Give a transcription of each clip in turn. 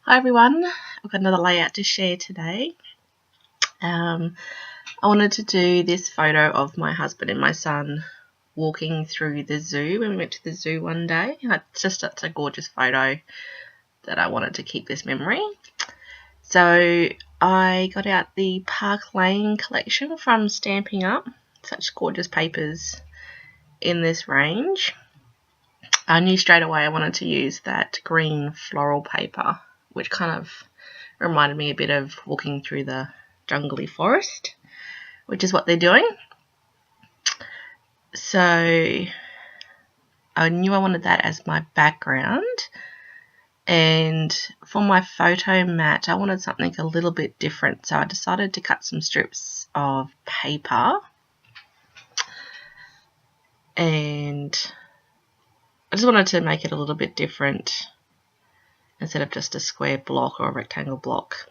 Hi everyone, I've got another layout to share today. I wanted to do this photo of my husband and my son walking through the zoo when we went to the zoo one day. It's just such a gorgeous photo that I wanted to keep this memory. So I got out the Park Lane collection from Stamping Up. Such gorgeous papers in this range. I knew straight away I wanted to use that green floral paper, which kind of reminded me a bit of walking through the jungly forest, which is what they're doing. So I knew I wanted that as my background, and for my photo mat I wanted something a little bit different, so I decided to cut some strips of paper, and I just wanted to make it a little bit different instead of just a square block or a rectangle block.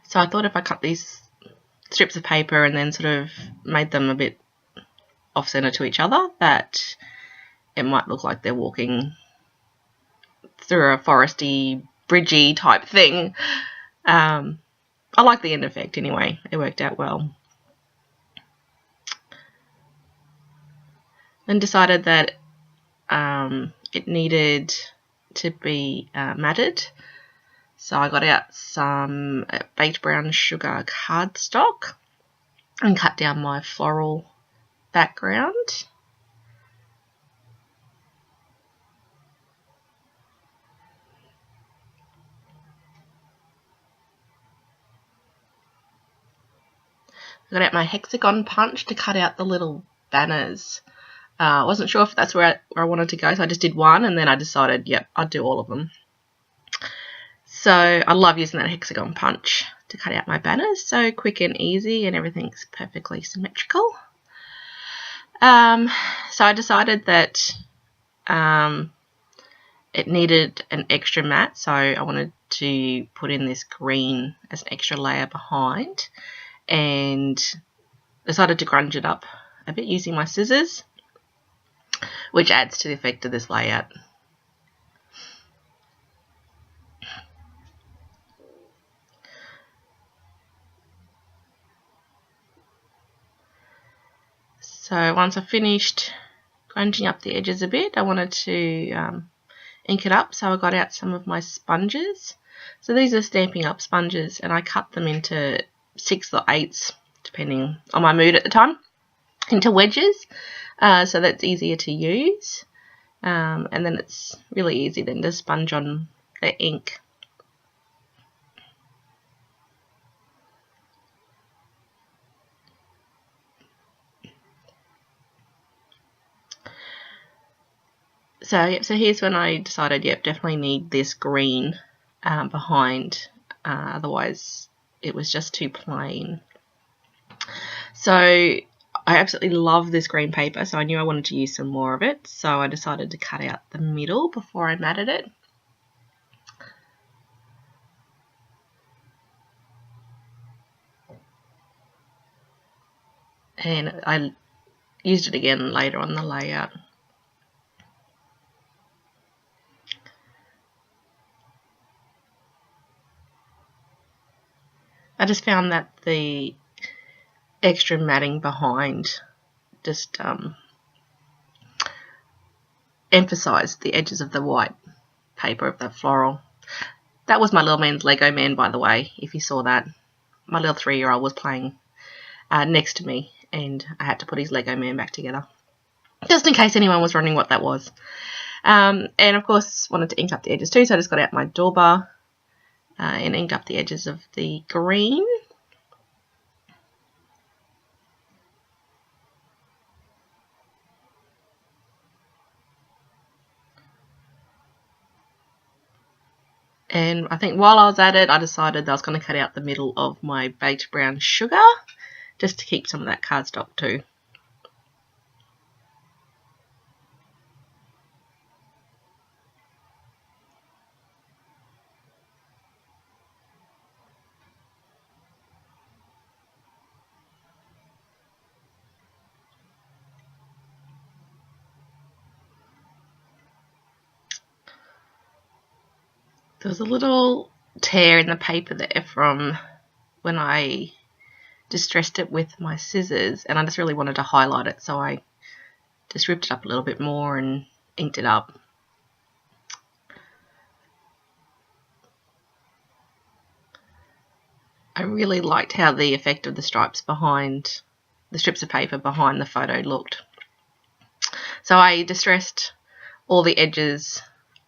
So I thought if I cut these strips of paper and then sort of made them a bit off-center to each other, that it might look like they're walking through a foresty, bridgey type thing. I like the end effect anyway. It worked out well. Then decided that it needed to be matted. So I got out some baked brown sugar cardstock and cut down my floral background. I got out my hexagon punch to cut out the little banners. I wasn't sure if that's where I wanted to go, so I just did one, and then I decided, yep, I'd do all of them. So I love using that hexagon punch to cut out my banners. So quick and easy, and everything's perfectly symmetrical. So I decided that it needed an extra mat, so I wanted to put in this green as an extra layer behind, and decided to grunge it up a bit using my scissors, which adds to the effect of this layout. So once I finished grunging up the edges a bit, I wanted to ink it up, so I got out some of my sponges. So these are Stamping Up sponges, and I cut them into 6 or 8s, depending on my mood at the time, into wedges, so that's easier to use. And then it's really easy then to sponge on the ink. So here's when I decided, yep, definitely need this green behind, otherwise it was just too plain. So I absolutely love this green paper, so I knew I wanted to use some more of it, so I decided to cut out the middle before I matted it. And I used it again later on the layout. I just found that the extra matting behind just emphasised the edges of the white paper of that floral. That was my little man's Lego man, by the way, if you saw that. My little 3-year-old was playing next to me, and I had to put his Lego man back together, just in case anyone was wondering what that was. And of course wanted to ink up the edges too, so I just got out my Dauber and inked up the edges of the green. And I think while I was at it, I decided that I was going to cut out the middle of my baked brown sugar, just to keep some of that cardstock too. There was a little tear in the paper there from when I distressed it with my scissors, and I just really wanted to highlight it, so I just ripped it up a little bit more and inked it up. I really liked how the effect of the stripes behind the strips of paper behind the photo looked. So I distressed all the edges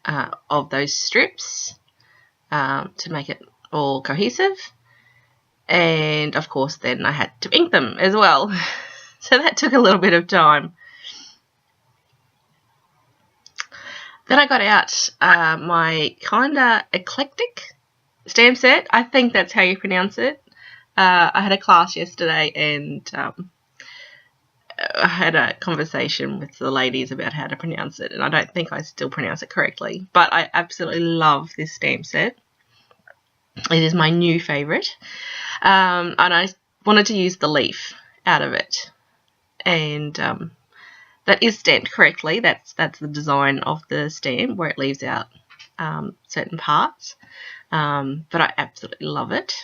of those strips to make it all cohesive, and of course then I had to ink them as well. So that took a little bit of time. Then I got out my kinda eclectic stamp set. I think that's how you pronounce it. I had a class yesterday, and I had a conversation with the ladies about how to pronounce it, and I don't think I still pronounce it correctly, but I absolutely love this stamp set. It is my new favourite, and I wanted to use the leaf out of it, and that is stamped correctly. That's the design of the stamp, where it leaves out certain parts, but I absolutely love it.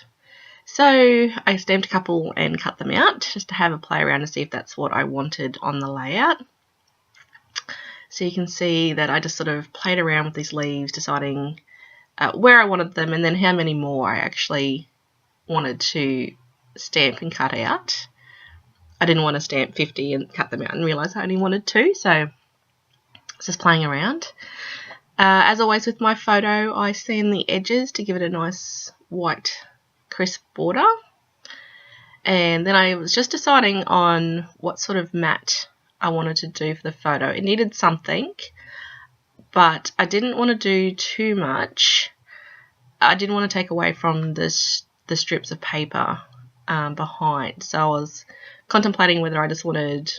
So I stamped a couple and cut them out just to have a play around to see if that's what I wanted on the layout. So you can see that I just sort of played around with these leaves, deciding where I wanted them and then how many more I actually wanted to stamp and cut out. I didn't want to stamp 50 and cut them out and realise I only wanted 2, so I was just playing around. As always with my photo, I sand the edges to give it a nice white crisp border, and then I was just deciding on what sort of mat I wanted to do for the photo. It needed something, but I didn't want to do too much. I didn't want to take away from the strips of paper behind, so I was contemplating whether I just wanted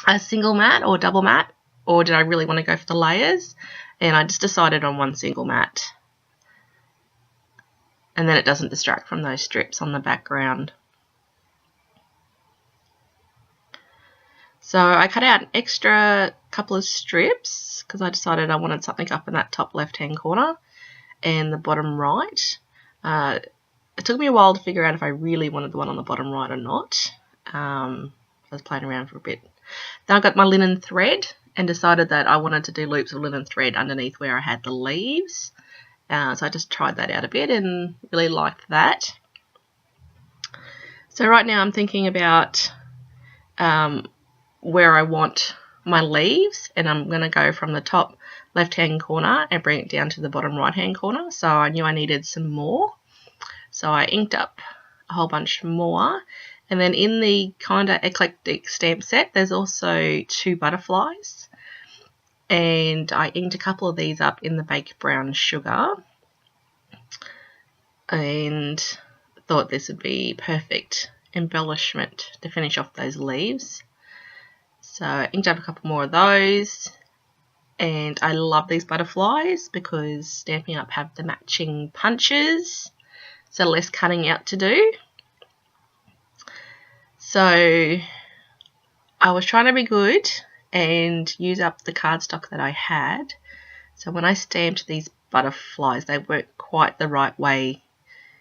a single mat or double mat, or did I really want to go for the layers, and I just decided on one single mat, and then it doesn't distract from those strips on the background. So I cut out an extra couple of strips because I decided I wanted something up in that top left hand corner and the bottom right. It took me a while to figure out if I really wanted the one on the bottom right or not. I was playing around for a bit. Then I got my linen thread and decided that I wanted to do loops of linen thread underneath where I had the leaves. So I just tried that out a bit and really liked that. So right now I'm thinking about where I want my leaves, and I'm going to go from the top left hand corner and bring it down to the bottom right hand corner. So I knew I needed some more, so I inked up a whole bunch more. And then in the kind of eclectic stamp set, there's also 2 butterflies, and I inked a couple of these up in the baked brown sugar and thought this would be perfect embellishment to finish off those leaves. So I inked up a couple more of those, and I love these butterflies because Stampin' Up have the matching punches, so less cutting out to do. So I was trying to be good and use up the cardstock that I had. So when I stamped these butterflies, they weren't quite the right way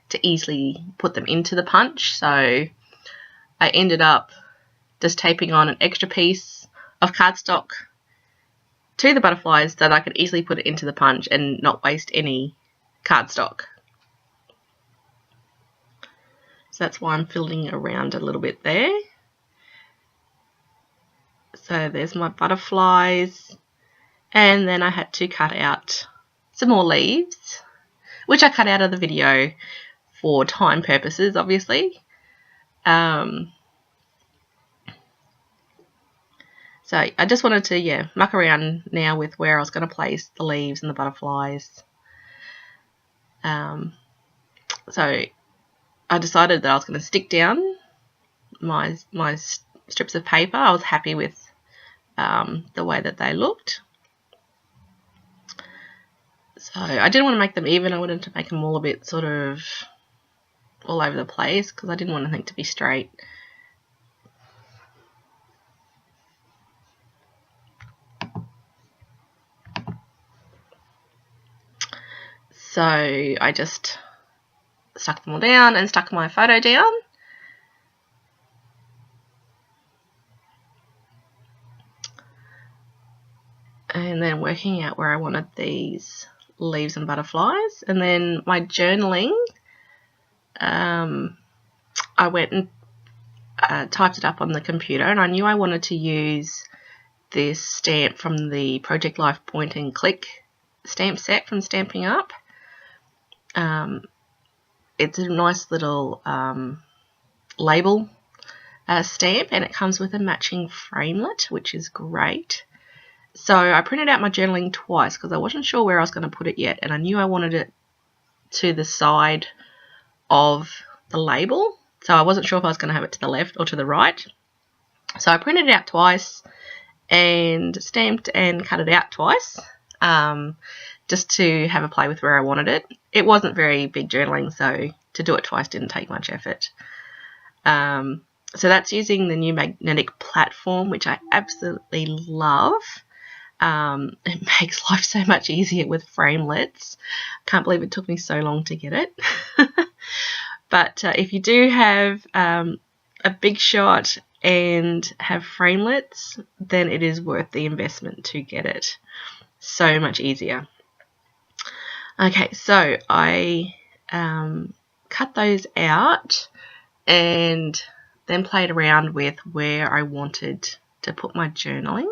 to easily put them into the punch. So I ended up just taping on an extra piece of cardstock to the butterflies so that I could easily put it into the punch and not waste any cardstock. So that's why I'm fiddling around a little bit there. So there's my butterflies, and then I had to cut out some more leaves, which I cut out of the video for time purposes, obviously. So I just wanted to, muck around now with where I was going to place the leaves and the butterflies. So I decided that I was going to stick down my strips of paper. I was happy with the way that they looked. So I didn't want to make them even. I wanted to make them all a bit sort of all over the place because I didn't want anything to be straight. So I just stuck them all down and stuck my photo down. And then working out where I wanted these leaves and butterflies. And then my journaling, I went and typed it up on the computer, and I knew I wanted to use this stamp from the Project Life Point and Click stamp set from Stamping Up. It's a nice little label stamp, and it comes with a matching framelit, which is great. So I printed out my journaling twice because I wasn't sure where I was going to put it yet, and I knew I wanted it to the side of the label, so I wasn't sure if I was going to have it to the left or to the right. So I printed it out twice and stamped and cut it out twice, just to have a play with where I wanted it. It wasn't very big journaling, so to do it twice didn't take much effort. So that's using the new magnetic platform, which I absolutely love. It makes life so much easier with framelits. Can't believe it took me so long to get it. But if you do have a big shot and have framelits, then it is worth the investment to get it. So much easier. Okay, so I cut those out and then played around with where I wanted to put my journaling.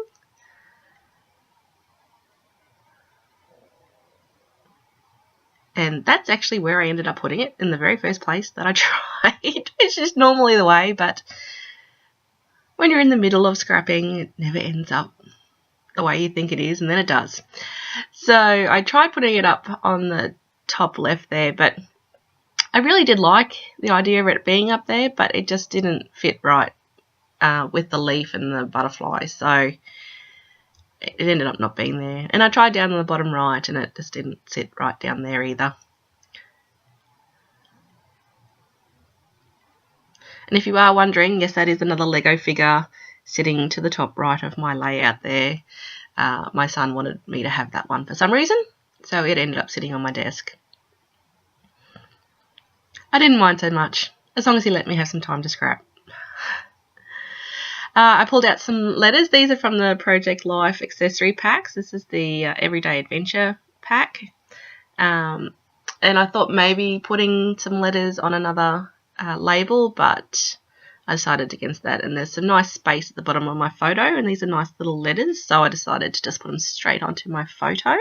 And that's actually where I ended up putting it in the very first place that I tried, which is normally the way, but when you're in the middle of scrapping, it never ends up the way you think it is, and then it does. So I tried putting it up on the top left there, but I really did like the idea of it being up there, but it just didn't fit right with the leaf and the butterfly, so it ended up not being there. And I tried down on the bottom right, and it just didn't sit right down there either. And if you are wondering, yes, that is another Lego figure sitting to the top right of my layout there. My son wanted me to have that one for some reason, so it ended up sitting on my desk. I didn't mind so much, as long as he let me have some time to scrap. I pulled out some letters. These are from the Project Life accessory packs. This is the Everyday Adventure pack. And I thought maybe putting some letters on another label, but I decided against that. And there's some nice space at the bottom of my photo, and these are nice little letters, so I decided to just put them straight onto my photo.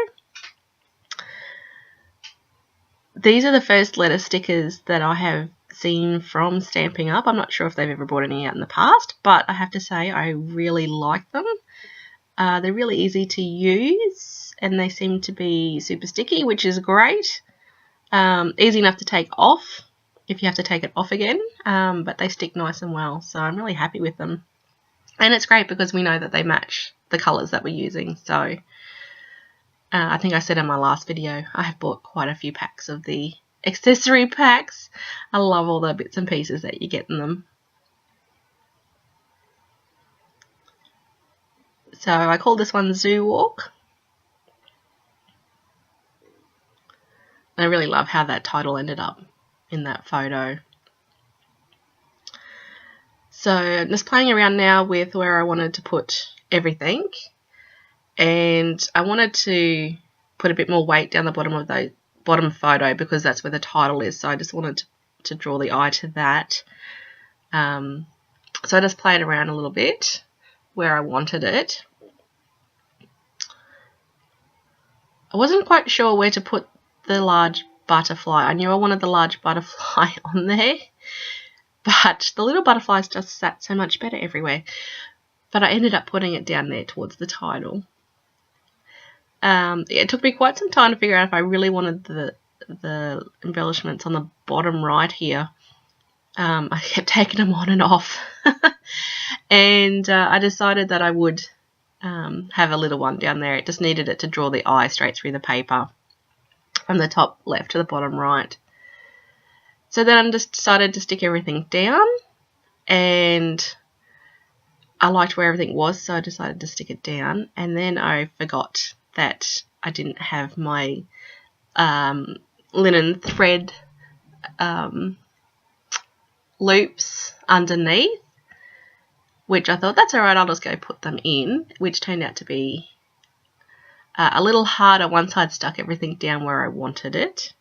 These are the first letter stickers that I have seen from Stamping Up. I'm not sure if they've ever brought any out in the past, but I have to say I really like them. They're really easy to use, and they seem to be super sticky, which is great. Easy enough to take off if you have to take it off again, but they stick nice and well, so I'm really happy with them. And it's great because we know that they match the colours that we're using, so I think I said in my last video, I have bought quite a few packs of the accessory packs. I love all the bits and pieces that you get in them. So I call this one Zoo Walk. I really love how that title ended up in that photo. So I'm just playing around now with where I wanted to put everything, and I wanted to put a bit more weight down the bottom of the bottom photo because that's where the title is, so I just wanted to draw the eye to that. So I just played around a little bit where I wanted it. I wasn't quite sure where to put the large butterfly. I knew I wanted the large butterfly on there, but the little butterflies just sat so much better everywhere. But I ended up putting it down there towards the title. It took me quite some time to figure out if I really wanted the embellishments on the bottom right here. I kept taking them on and off. And I decided that I would have a little one down there. It just needed it to draw the eye straight through the paper from the top left to the bottom right. So then I just decided to stick everything down, and I liked where everything was, so I decided to stick it down. And then I forgot that I didn't have my linen thread loops underneath, which I thought, that's alright, I'll just go put them in, which turned out to be a little harder once I'd stuck everything down where I wanted it.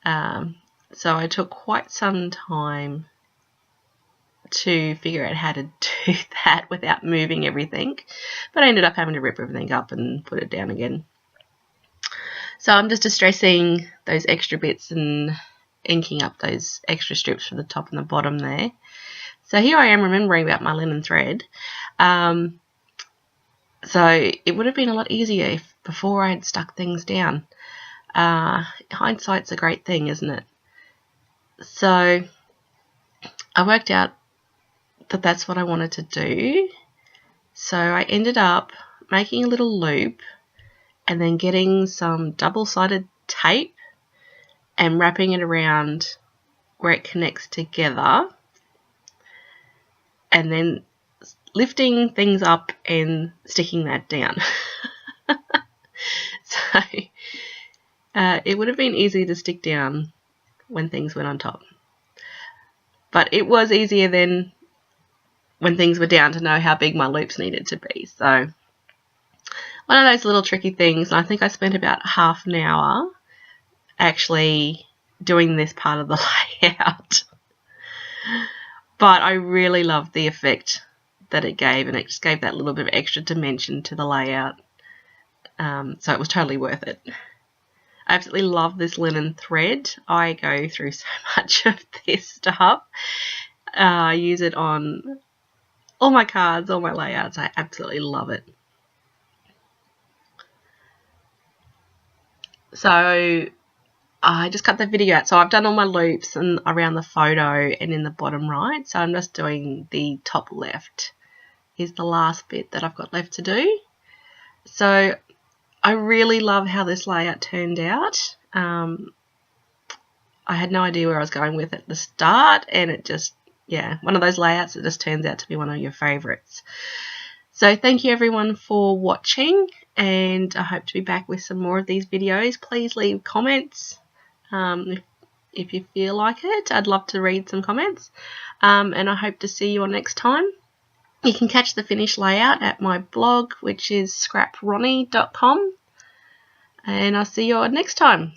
So I took quite some time to figure out how to do that without moving everything, but I ended up having to rip everything up and put it down again. So I'm just distressing those extra bits and inking up those extra strips for the top and the bottom there. So here I am remembering about my linen thread. So it would have been a lot easier if before I had stuck things down. Hindsight's a great thing, isn't it? So I worked out that that's what I wanted to do. So I ended up making a little loop and then getting some double-sided tape and wrapping it around where it connects together, and then lifting things up and sticking that down. So it would have been easy to stick down when things went on top, but it was easier than when things were down to know how big my loops needed to be. So one of those little tricky things, and I think I spent about half an hour actually doing this part of the layout. But I really loved the effect that it gave, and it just gave that little bit of extra dimension to the layout. So it was totally worth it. I absolutely love this linen thread. I go through so much of this stuff. I use it on all my cards, all my layouts. I absolutely love it. So I just cut the video out. So I've done all my loops and around the photo and in the bottom right. So I'm just doing the top left is the last bit that I've got left to do. So I really love how this layout turned out. I had no idea where I was going with it at the start, and it just, yeah, one of those layouts that just turns out to be one of your favorites. So thank you everyone for watching, and I hope to be back with some more of these videos. Please leave comments if you feel like it. I'd love to read some comments, and I hope to see you all next time. You can catch the finished layout at my blog, which is scrapronnie.com, and I'll see you all next time.